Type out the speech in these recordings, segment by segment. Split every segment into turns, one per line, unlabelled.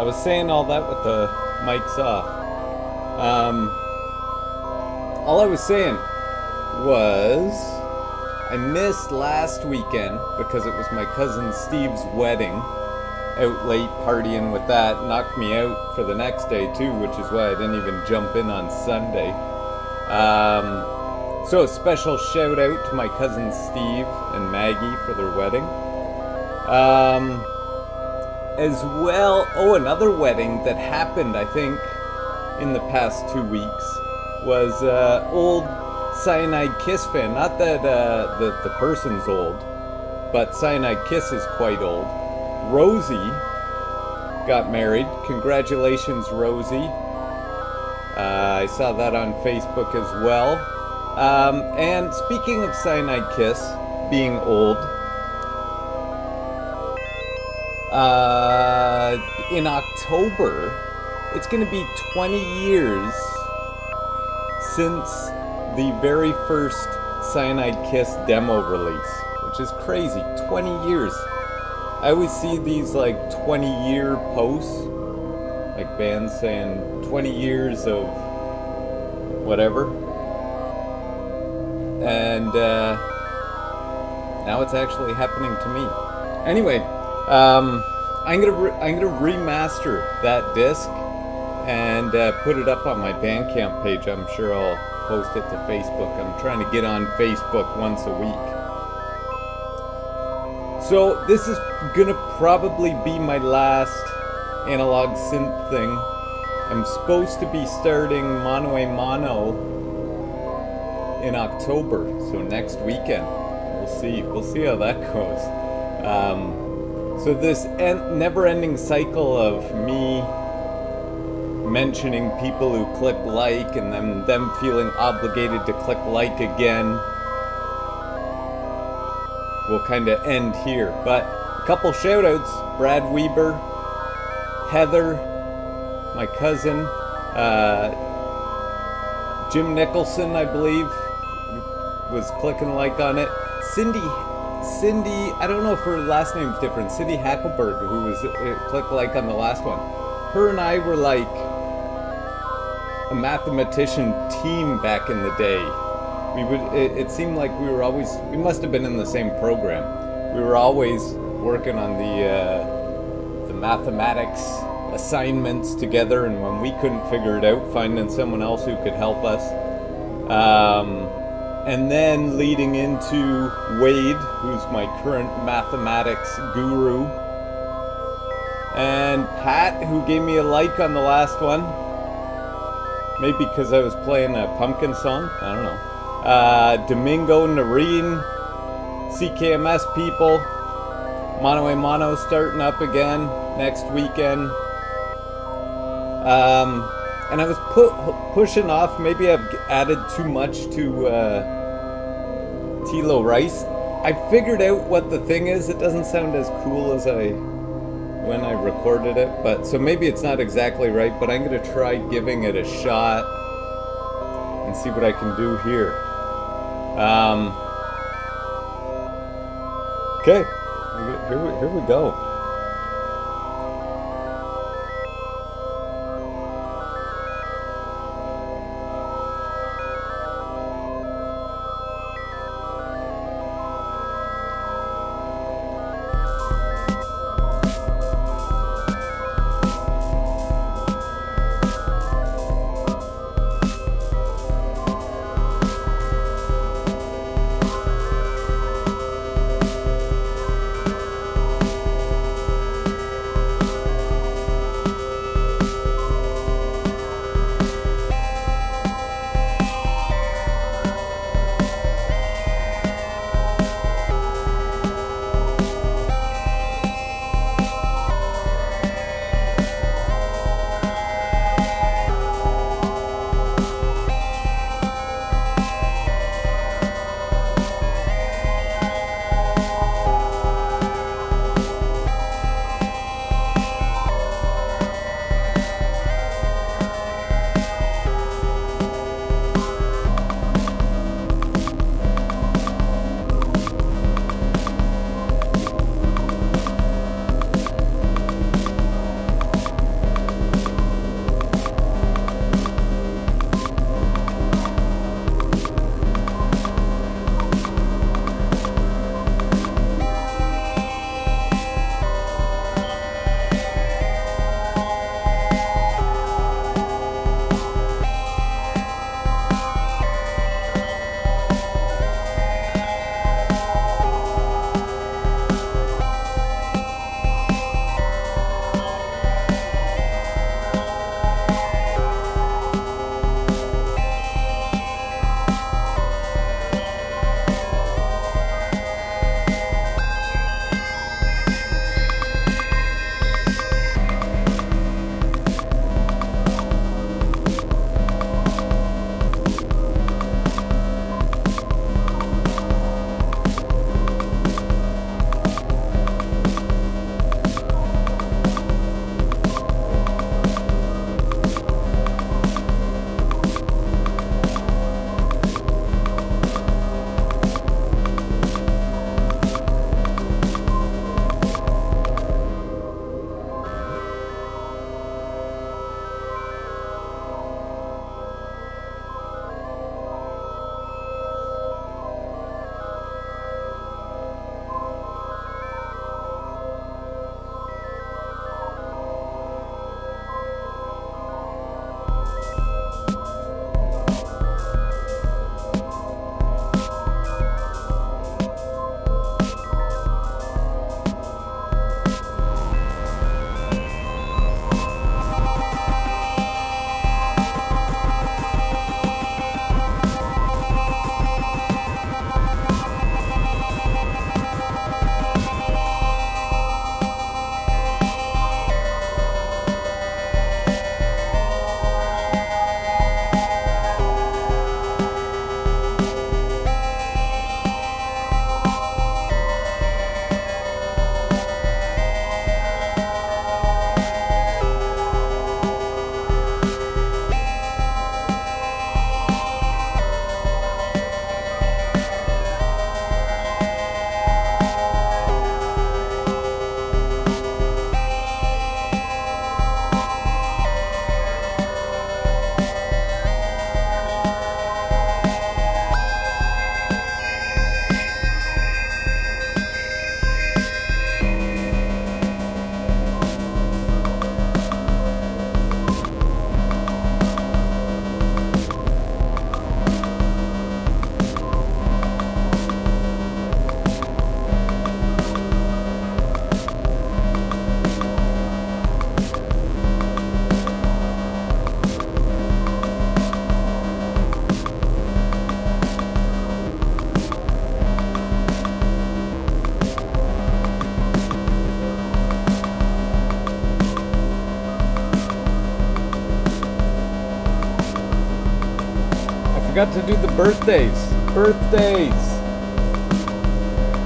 I was saying all that with the mics off. All I was saying was I missed last weekend because it was my cousin Steve's wedding. Out late partying with that, knocked me out for the next day too, which is why I didn't even jump in on Sunday. So a special shout out to my cousins Steve and Maggie for their wedding. As well, another wedding that happened, I think, in the past 2 weeks was old Cyanide Kiss fan. Not that the person's old, but Cyanide Kiss is quite old. Rosie got married. Congratulations, Rosie. I saw that on Facebook as well. And speaking of Cyanide Kiss being old, in October, it's going to be 20 years since the very first Cyanide Kiss demo release, which is crazy. 20 years. I always see these like 20-year posts, like bands saying 20 years of whatever, and now it's actually happening to me. Anyway, I'm gonna remaster that disc and put it up on my Bandcamp page. I'm sure I'll post it to Facebook. I'm trying to get on Facebook once a week. So this is gonna probably be my last analog synth thing. I'm supposed to be starting Mano a Mano in October, so next weekend. We'll see how that goes. So this never-ending cycle of me mentioning people who click like and then them feeling obligated to click like again will kind of end here. But a couple shout-outs: Brad Weber, Heather, my cousin, Jim Nicholson, I believe, was clicking like on it. Cindy, I don't know if her last name's different. Cindy Hackelberg, who was click like on the last one. Her and I were like a mathematician team back in the day. It seemed like we must have been in the same program. We were always working on the mathematics assignments together, and when we couldn't figure it out, finding someone else who could help us. And then leading into Wade, who's my current mathematics guru, and Pat, who gave me a like on the last one. Maybe because I was playing a pumpkin song, I don't know. Domingo, Narine, CKMS people, Mano a Mano starting up again next weekend. And I was pushing off, maybe I've added too much to Tilo Rice. I figured out what the thing is. It doesn't sound as cool as when I recorded it, but so maybe it's not exactly right, but I'm going to try giving it a shot and see what I can do here. Okay, here we go. forgot to do the birthdays. Birthdays!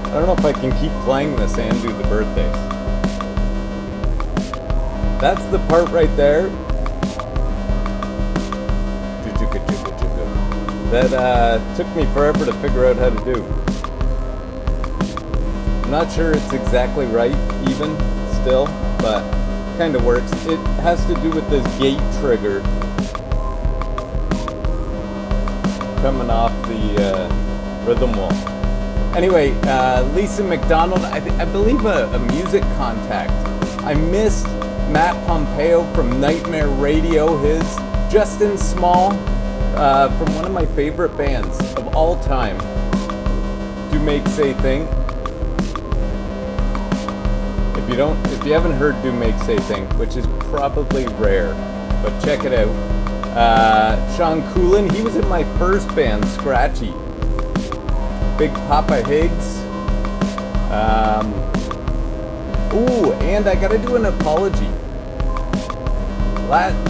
I don't know if I can keep playing this and do the birthdays. That's the part right there that took me forever to figure out how to do. I'm not sure it's exactly right even still, but kind of works. It has to do with this gate trigger coming off the rhythm wall. Anyway, Lisa McDonald, I believe a music contact. I missed Matt Pompeo from Nightmare Radio, his Justin Small, from one of my favorite bands of all time, Do Make Say Thing. If you haven't heard Do Make Say Thing, which is probably rare, but check it out. Sean Coulen, he was in my first band, Scratchy. Big Papa Higgs. Ooh, and I gotta do an apology.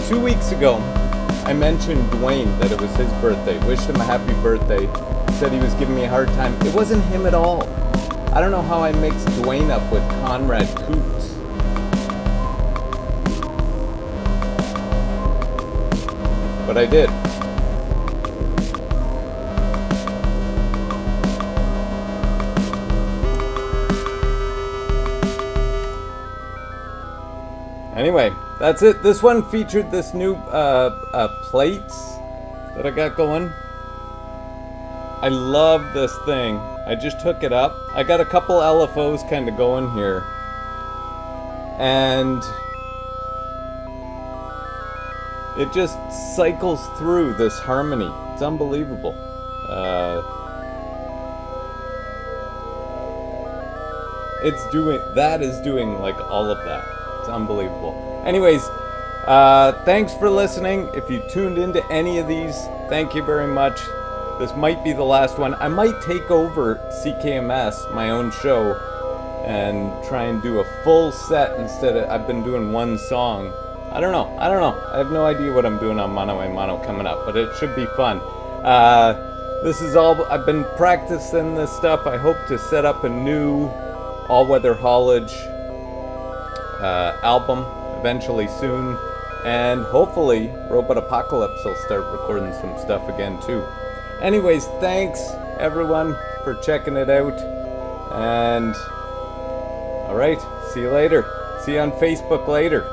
2 weeks ago, I mentioned Dwayne, that it was his birthday. Wished him a happy birthday. Said he was giving me a hard time. It wasn't him at all. I don't know how I mixed Dwayne up with Conrad Coots. But I did. Anyway, that's it. This one featured this new plates that I got going. I love this thing. I just hook it up. I got a couple LFOs kind of going here. And it just cycles through this harmony. It's unbelievable. That is doing like all of that. It's unbelievable. Anyways, thanks for listening. If you tuned into any of these, thank you very much. This might be the last one. I might take over CKMS, my own show, and try and do a full set instead of, I've been doing one song. I don't know. I have no idea what I'm doing on Mano a Mano coming up, but it should be fun. This is all, I've been practicing this stuff. I hope to set up a new all-weather haulage album eventually soon, and hopefully Robot Apocalypse will start recording some stuff again too. Anyways, thanks everyone for checking it out, and alright, see you later. See you on Facebook later.